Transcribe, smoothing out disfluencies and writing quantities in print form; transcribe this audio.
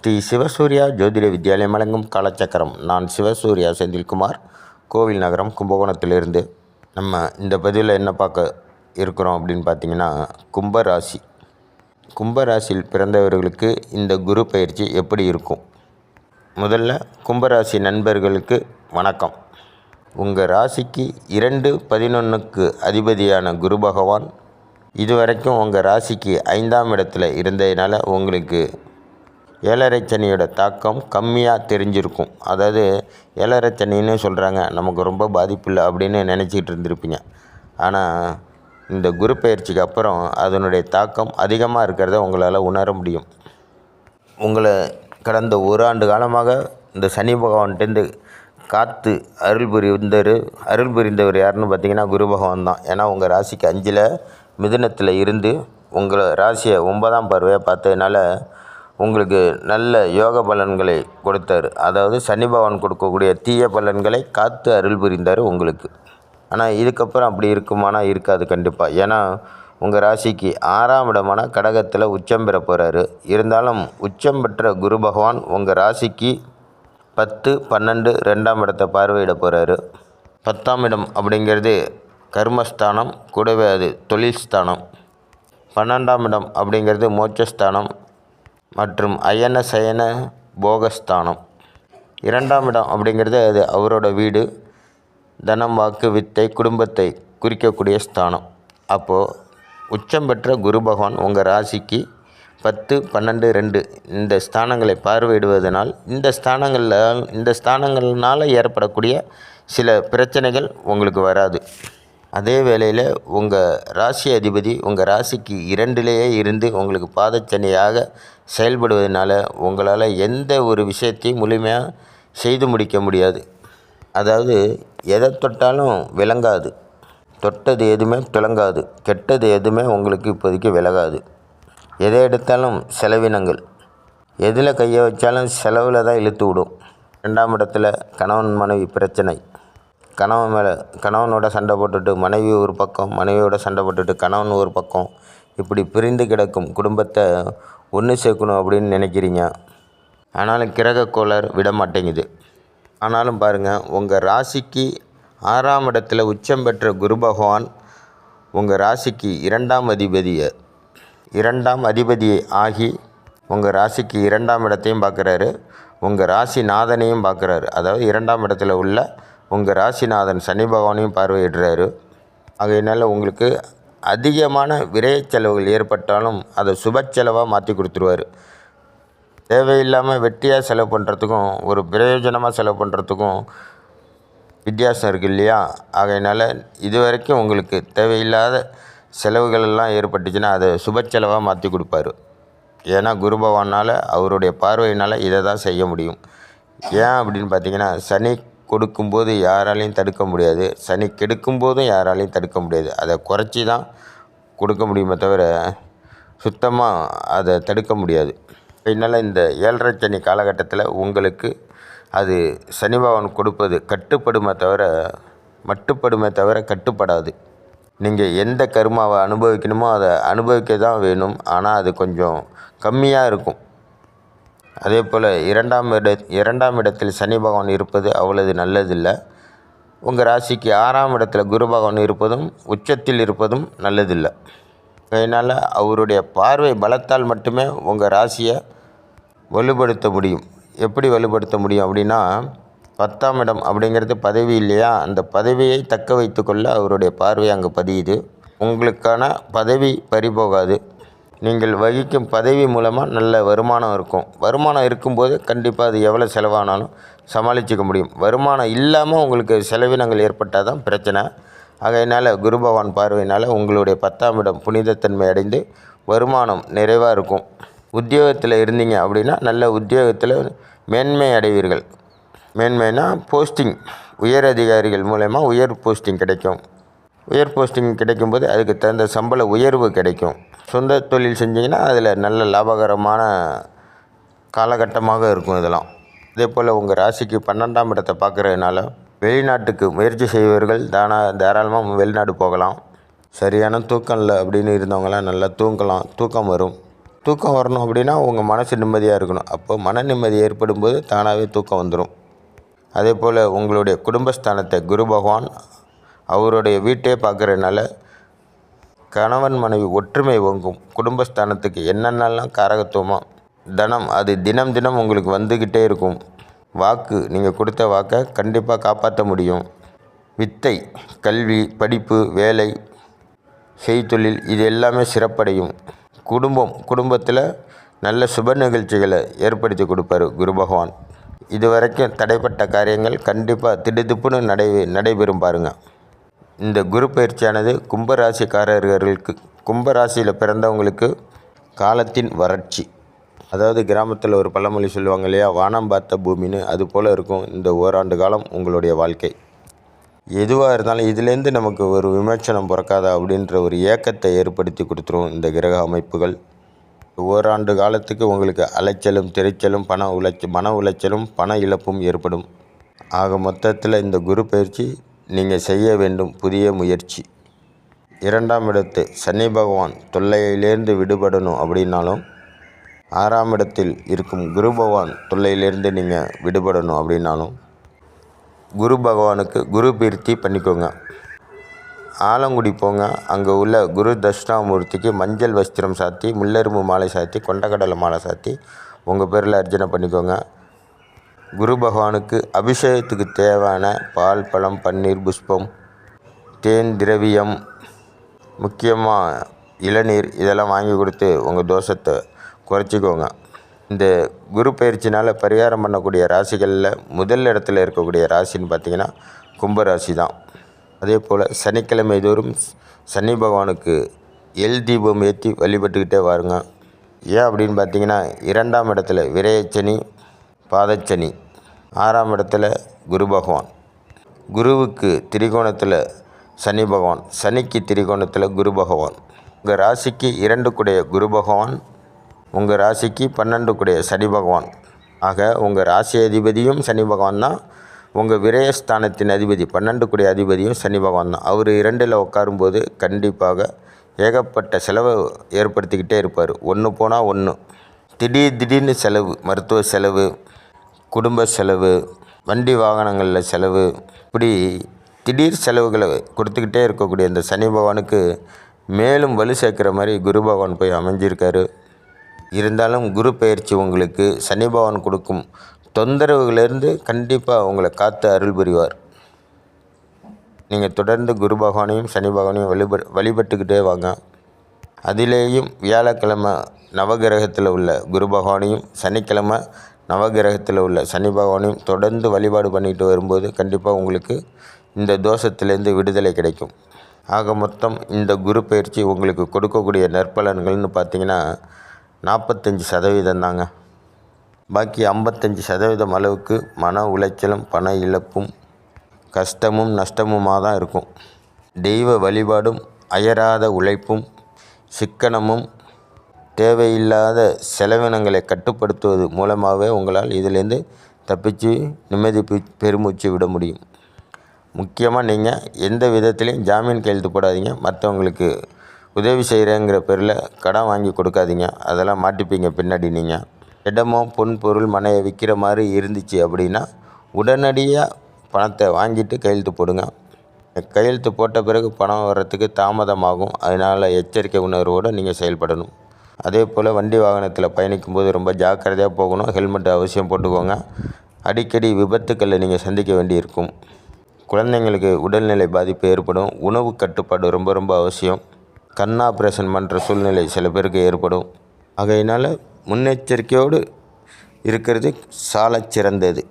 ஸ்ரீ சிவசூர்யா ஜோதிட வித்யாலயம் வழங்கும் காலச்சக்கரம். நான் சிவசூர்யா செந்தில்குமார், கோவில் நகரம், கும்பகோணத்திலிருந்து. நம்ம இந்த பதிவில் என்ன பார்க்க இருக்கிறோம் அப்படின்னு பார்த்தீங்கன்னா, கும்பராசி. கும்பராசியில் பிறந்தவர்களுக்கு இந்த குரு பயிற்சி எப்படி இருக்கும்? முதல்ல கும்பராசி நண்பர்களுக்கு வணக்கம். உங்கள் ராசிக்கு 2-11க்கு அதிபதியான குரு பகவான் இதுவரைக்கும் உங்கள் ராசிக்கு 5ஆம் இடத்துல இருந்ததுனால உங்களுக்கு 7.5 சனியோட தாக்கம் கம்மியாக தெரிஞ்சிருக்கும். அதாவது 7.5 சனின்னு சொல்கிறாங்க, நமக்கு ரொம்ப பாதிப்பு இல்லை அப்படின்னு நினச்சிக்கிட்டு இருந்திருப்பீங்க. ஆனால் இந்த குரு பயிற்சிக்கு அப்புறம் அதனுடைய தாக்கம் அதிகமாக இருக்கிறத உங்களால் உணர முடியும். உங்களை கடந்த ஒரு ஆண்டு காலமாக இந்த சனி பகவான்கிட்டேருந்து காத்து அருள் புரிந்தவர் யாருன்னு பார்த்தீங்கன்னா குரு பகவான் தான். ஏன்னா உங்கள் ராசிக்கு 5ல் மிதுனத்தில் இருந்து உங்களை ராசியை 9ஆம் பார்வையாக பார்த்ததுனால உங்களுக்கு நல்ல யோக பலன்களை கொடுத்தார். அதாவது சனி பகவான் கொடுக்கக்கூடிய தீய பலன்களை காத்து அருள் புரிந்தார் உங்களுக்கு. ஆனால் இதுக்கப்புறம் அப்படி இருக்குமானா இருக்காது கண்டிப்பாக. ஏன்னா உங்கள் ராசிக்கு 6ஆம் இடமான கடகத்தில் உச்சம் பெற போகிறாரு. இருந்தாலும் உச்சம் பெற்ற குரு பகவான் உங்கள் ராசிக்கு 10, 12, 2ஆம் இடத்தை பார்வையிட போகிறாரு. 10ஆம் இடம் அப்படிங்கிறது கர்மஸ்தானம், கூடவே அது தொழில் ஸ்தானம். 12ஆம் இடம் அப்படிங்கிறது மோட்சஸ்தானம் மற்றும் அயன சயன போகஸ்தானம். 2ஆம் இடம் அப்படிங்கிறது அது அவரோட வீடு, தனம், வாக்கு, வித்தை, குடும்பத்தை குறிக்கக்கூடிய ஸ்தானம். அப்போது உச்சம் பெற்ற குரு பகவான் உங்கள் ராசிக்கு 10, 12, 2 இந்த ஸ்தானங்களை பார்வையிடுவதனால் இந்த ஸ்தானங்கள்னால் ஏற்படக்கூடிய சில பிரச்சனைகள் உங்களுக்கு வராது. அதே வேளையில் உங்கள் ராசி அதிபதி உங்கள் ராசிக்கு 2லேயே இருந்து உங்களுக்கு பாதச்சனியாக செயல்படுவதனால உங்களால் எந்த ஒரு விஷயத்தையும் முழுமையாக செய்து முடிக்க முடியாது. அதாவது எதை தொட்டாலும் விளங்காது, தொட்டது எதுவுமே துலங்காது, கெட்டது எதுவுமே உங்களுக்கு இப்போதைக்கு விலகாது. எதை எடுத்தாலும் செலவினங்கள், எதில் கையை வச்சாலும் செலவில் தான் இழுத்து விடும். 2ஆம் இடத்துல கணவன் மனைவி பிரச்சனை, கணவனோட சண்டை போட்டுட்டு மனைவி ஒரு பக்கம், மனைவியோட சண்டை போட்டுட்டு கணவன் ஒரு பக்கம், இப்படி பிரிந்து கிடக்கும் குடும்பத்தை ஒன்று சேர்க்கணும் அப்படின்னு நினைக்கிறீங்க. ஆனாலும் கிரக கோளாறு விட மாட்டேங்குது. ஆனாலும் பாருங்கள், உங்கள் ராசிக்கு 6ஆம் இடத்துல உச்சம் பெற்ற குரு பகவான் உங்கள் ராசிக்கு 2ஆம் அதிபதியை ஆகி உங்கள் ராசிக்கு 2ஆம் இடத்தையும் பார்க்குறாரு, உங்கள் ராசிநாதனையும் பார்க்குறாரு. அதாவது 2ஆம் இடத்துல உள்ள உங்கள் ராசிநாதன் சனி பகவானையும் பார்வையிடுறாரு. ஆகையினால உங்களுக்கு அதிகமான விரய செலவுகள் ஏற்பட்டாலும் அதை சுப செலவாக மாற்றி கொடுத்துருவார். தேவையில்லாமல் வெட்டியாக செலவு பண்ணுறதுக்கும் ஒரு பிரயோஜனமாக செலவு பண்ணுறதுக்கும் வித்தியாசம் இருக்குது இல்லையா? ஆகையினால இது வரைக்கும் உங்களுக்கு தேவையில்லாத செலவுகள் எல்லாம் ஏற்பட்டுச்சுன்னா அதை சுப செலவாக மாற்றி கொடுப்பாரு. ஏன்னா குரு பகவானால் அவருடைய பார்வையினால் இதை தான் செய்ய முடியும். ஏன் அப்படின்னு பார்த்தீங்கன்னா, சனி கொடுக்கும்போது யாராலையும் தடுக்க முடியாது, சனி கெடுக்கும்போதும் யாராலையும் தடுக்க முடியாது. அதை குறைச்சி தான் கொடுக்க முடியுமே தவிர சுத்தமாக அதை தடுக்க முடியாது. அதனால் இந்த 7.5 சனி காலகட்டத்தில் உங்களுக்கு அது சனி பகவான் கொடுப்பது மட்டுப்படுமே தவிர கட்டுப்படாது. நீங்கள் எந்த கர்மாவை அனுபவிக்கணுமோ அதை அனுபவிக்க தான் வேணும். ஆனால் அது கொஞ்சம் கம்மியாக இருக்கும். அதே போல் 2ஆம் இடத்தில் சனி பகவான் இருப்பது அவ்வளவு நல்லதில்லை. உங்கள் ராசிக்கு 6ஆம் இடத்துல குரு பகவான் இருப்பதும் உச்சத்தில் இருப்பதும் நல்லதில்லை. அதனால் அவருடைய பார்வை பலத்தால் மட்டுமே உங்கள் ராசியை வலுப்படுத்த முடியும். எப்படி வலுப்படுத்த முடியும் அப்படின்னா, 10ஆம் இடம் அப்படிங்கிறது பதவி இல்லையா? அந்த பதவியை தக்க வைத்து கொள்ள அவருடைய பார்வை அங்கே பதியுது. உங்களுக்கான பதவி பறிபோகாது. நீங்கள் வகிக்கும் பதவி மூலமாக நல்ல வருமானம் இருக்கும். வருமானம் இருக்கும்போது கண்டிப்பாக அது எவ்வளோ செலவானாலும் சமாளிச்சிக்க முடியும். வருமானம் இல்லாமல் உங்களுக்கு செலவினங்கள் ஏற்பட்டால் தான் பிரச்சனை. ஆகையினால் குரு பகவான் பார்வையினால் உங்களுடைய 10ஆம் இடம் புனிதத்தன்மை அடைந்து வருமானம் நிறைவாக இருக்கும். உத்தியோகத்தில் இருந்தீங்க அப்படின்னா நல்ல உத்தியோகத்தில் மேன்மை அடைவீர்கள். மேன்மைனா போஸ்டிங், உயர் அதிகாரிகள் மூலமா உயர் போஸ்டிங் கிடைக்கும். உயர் போஸ்டிங் கிடைக்கும்போது அதுக்கு தகுந்த சம்பள உயர்வு கிடைக்கும். சொந்த தொழில் செஞ்சிங்கன்னா அதில் நல்ல லாபகரமான காலகட்டமாக இருக்கும் இதெல்லாம். இதே போல் உங்கள் ராசிக்கு 12ஆம் இடத்தை பார்க்குறதுனால வெளிநாட்டுக்கு முயற்சி செய்பவர்கள் தாராளமாக வெளிநாடு போகலாம். சரியான தூக்கம் இல்லை அப்படின்னு இருந்தவங்களாம் நல்லா தூங்கலாம், தூக்கம் வரும். தூக்கம் வரணும் அப்படின்னா உங்கள் மனசு நிம்மதியாக இருக்கணும். அப்போ மன நிம்மதி ஏற்படும் போது தானாகவே தூக்கம் வந்துடும். அதே போல் உங்களுடைய குடும்பஸ்தானத்தை குரு பகவான் அவருடைய வீட்டே பார்க்குறதுனால கணவன் மனைவி ஒற்றுமை ஓங்கும். குடும்பஸ்தானத்துக்கு என்னென்னலாம் காரகத்துவமோ தனம் அது தினம் தினம் உங்களுக்கு வந்துக்கிட்டே இருக்கும். வாக்கு நீங்கள் கொடுத்த வாக்கை கண்டிப்பாக காப்பாற்ற முடியும். வித்தை, கல்வி, படிப்பு, வேலை, செய்தொழில் இது எல்லாமே சிறப்படையும். குடும்பத்தில் நல்ல சுப நிகழ்ச்சிகளை ஏற்படுத்தி கொடுப்பார் குரு பகவான். இதுவரைக்கும் தடைப்பட்ட காரியங்கள் கண்டிப்பாக திடுதிப்புன்னு நடைபெறும் பாருங்கள். இந்த குரு பயிற்சியானது கும்பராசிக்காரர்களுக்கு, கும்பராசியில் பிறந்தவங்களுக்கு காலத்தின் வறட்சி, அதாவது கிராமத்தில் ஒரு பழமொழி சொல்லுவாங்க இல்லையா, வானம் பார்த்த பூமின்னு, அது போல் இருக்கும் இந்த ஓராண்டு காலம் உங்களுடைய வாழ்க்கை. எதுவாக இருந்தாலும் இதுலேருந்து நமக்கு ஒரு விமர்சனம் பிறக்காதா அப்படின்ற ஒரு ஏக்கத்தை ஏற்படுத்தி கொடுத்துரும் இந்த கிரக அமைப்புகள். ஓராண்டு காலத்துக்கு உங்களுக்கு அலைச்சலும் திரைச்சலும் மன உளைச்சலும் பண இழப்பும் ஏற்படும். ஆக மொத்தத்தில் இந்த குரு பயிற்சி நீங்கள் செய்ய வேண்டும் புதிய முயற்சி. 2ஆம் இடத்து சனி பகவான் தொல்லையிலேருந்து விடுபடணும் அப்படின்னாலும், 6ஆம் இடத்தில் இருக்கும் குரு பகவான் தொல்லையிலேருந்து நீங்கள் விடுபடணும் அப்படின்னாலும் குரு பகவானுக்கு குரு பீர்த்தி பண்ணிக்கோங்க. ஆலங்குடி போங்க, அங்கே உள்ள குரு தட்சிணாமூர்த்திக்கு மஞ்சள் வஸ்திரம் சாத்தி, முல்லெரும்பு மாலை சாத்தி, கொண்டக்கடலை மாலை சாத்தி உங்கள் பேரில் அர்ச்சனை பண்ணிக்கோங்க. குரு பகவானுக்கு அபிஷேகத்துக்கு தேவையான பால், பழம், பன்னீர், புஷ்பம், தேன், திரவியம், முக்கியமாக இளநீர் இதெல்லாம் வாங்கி கொடுத்து உங்கள் தோஷத்தை குறைச்சிக்கோங்க. இந்த குரு பயிற்சினால் பரிகாரம் பண்ணக்கூடிய ராசிகளில் முதல் இடத்துல இருக்கக்கூடிய ராசின்னு பார்த்திங்கன்னா கும்பராசி தான். அதே போல் சனிக்கிழமை தோறும் சனி பகவானுக்கு எல் தீபம் ஏற்றி வழிபட்டுக்கிட்டே வாருங்க. ஏன் அப்படின்னு பார்த்தீங்கன்னா 2ஆம் இடத்துல விரயச்சனி, பாதச்சனி, 6ஆம் இடத்துல குரு பகவான், குருவுக்கு திரிகோணத்தில் சனி பகவான், சனிக்கு திரிகோணத்தில் குரு பகவான். உங்கள் ராசிக்கு 2 கூடைய குரு பகவான், உங்கள் ராசிக்கு 12 கூடைய சனி பகவான். ஆக உங்கள் ராசி அதிபதியும் சனி பகவான் தான், உங்கள் விரயஸ்தானத்தின் அதிபதி 12 கூடைய அதிபதியும் சனி பகவான் தான். அவர் 2ல் உட்காரும்போது கண்டிப்பாக ஏகப்பட்ட செலவை ஏற்படுத்திக்கிட்டே இருப்பார். ஒன்று போனால் ஒன்று, திடீர்னு செலவு, மருத்துவ செலவு, குடும்ப செலவு, வண்டி வாகனங்களில் செலவு, இப்படி திடீர் செலவுகளை கொடுத்துக்கிட்டே இருக்கக்கூடிய இந்த சனி பகவானுக்கு மேலும் வலு சேர்க்குற மாதிரி குரு பகவான் போய் அமைஞ்சிருக்காரு. இருந்தாலும் குரு பயிற்சி உங்களுக்கு சனி பகவான் கொடுக்கும் தொந்தரவுகளிலிருந்து கண்டிப்பாக உங்களை காத்து அருள் புரிவார். நீங்கள் தொடர்ந்து குரு பகவானையும் சனி பகவானையும் வழிபட்டுக்கிட்டே வாங்க. அதிலேயும் வியாழக்கிழமை நவகிரகத்தில் உள்ள குரு பகவானையும், சனிக்கிழமை நவகிரகத்தில் உள்ள சனி பகவானையும் தொடர்ந்து வழிபாடு பண்ணிட்டு வரும்போது கண்டிப்பாக உங்களுக்கு இந்த தோஷத்திலேருந்து விடுதலை கிடைக்கும். ஆக மொத்தம் இந்த குரு பயிற்சி உங்களுக்கு கொடுக்கக்கூடிய நற்பலன்கள்னு பார்த்திங்கன்னா 45% தாங்க. பாக்கி 55% அளவுக்கு மன உளைச்சலும் பண இழப்பும் கஷ்டமும் நஷ்டமுமாக தான் இருக்கும். தெய்வ வழிபாடும் அயராத உழைப்பும் சிக்கனமும் தேவையில்லாத செலவினங்களை கட்டுப்படுத்துவது மூலமாகவே உங்களால் இதிலேருந்து தப்பிச்சு நிம்மதி பெருமூச்சு விட முடியும். முக்கியமாக நீங்கள் எந்த விதத்துலேயும் ஜாமீன் கையெழுத்து போடாதீங்க. மற்றவங்களுக்கு உதவி செய்கிறேங்கிற பேரில் கடன் வாங்கி கொடுக்காதீங்க. அதெல்லாம் மாட்டிப்பீங்க பின்னாடி. நீங்கள் இடமோ பொன் பொருள் மனையை விற்கிற மாதிரி இருந்துச்சு அப்படின்னா உடனடியாக பணத்தை வாங்கிட்டு கையெழுத்து போடுங்க. கையெழுத்து போட்ட பிறகு பணம் வர்றதுக்கு தாமதமாகும். அதனால் எச்சரிக்கை உணர்வோடு நீங்கள் செயல்படணும். அதே போல் வண்டி வாகனத்தில் பயணிக்கும்போது ரொம்ப ஜாக்கிரதையாக போகணும். ஹெல்மெட் அவசியம் போட்டுக்கோங்க. அடிக்கடி விபத்துக்களை நீங்கள் சந்திக்க வேண்டியிருக்கும். குழந்தைங்களுக்கு உடல்நிலை பாதிப்பு ஏற்படும். உணவு கட்டுப்பாடு ரொம்ப ரொம்ப அவசியம். கண் ஆப்ரேஷன் பண்ணுற சூழ்நிலை சில பேருக்கு ஏற்படும். ஆகையினால் முன்னெச்சரிக்கையோடு இருக்கிறது சாலச் சிறந்தது.